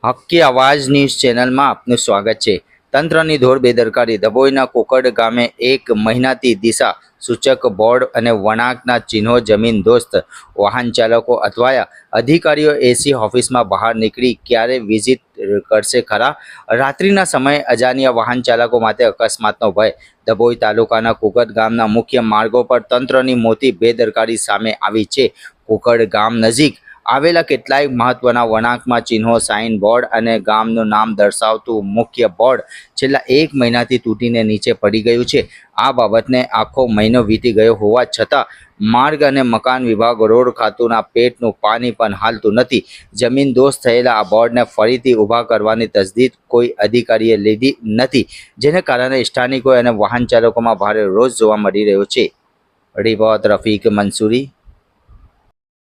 હક્કી આવાજ ન્યૂઝ ચેનલમાં આપનું સ્વાગત છે। તંત્રની ધોર બેદરકારી ડભોઈના કોકડ ગામે 1 મહિનાથી દિશા સૂચક બોર્ડ અને વળાંકના ચિહ્નો જમીન દોસ્ત વાહન ચાલકો અથવા અધિકારીઓ એસી ઓફિસમાં બહાર નીકળી ક્યારે વિઝિટ કરશે ખરા? રાત્રિના સમયે અજાણ્યા વાહન ચાલકો માટે અકસ્માતનો ભય। ડભોઈ તાલુકાના કોકડ ગામના મુખ્ય માર્ગો પર તંત્રની મોટી બેદરકારી સામે આવી છે। કોકડ ગામ નજીક આવેલા કેટલાક મહત્વના વળાંકમાં ચિહ્નો, સાઇન બોર્ડ અને ગામનું નામ દર્શાવતું મુખ્ય બોર્ડ છેલ્લા 1 મહિનાથી તૂટીને નીચે પડી ગયું છે। આ બાબતને આખો મહિનો વીતી ગયો હોવા છતાં માર્ગ અને મકાન વિભાગ રોડ ખાતુંના પેટનું પાણી પણ હાલતું નથી। જમીન દોસ્ત થયેલા આ બોર્ડને ફરીથી ઊભા કરવાની તજદીદ કોઈ અધિકારીએ લીધી નથી, જેને કારણે સ્થાનિકો અને વાહન ચાલકોમાં ભારે રોષ જોવા મળી રહ્યો છે। રિપોર્ટ રફીક મંસૂરી,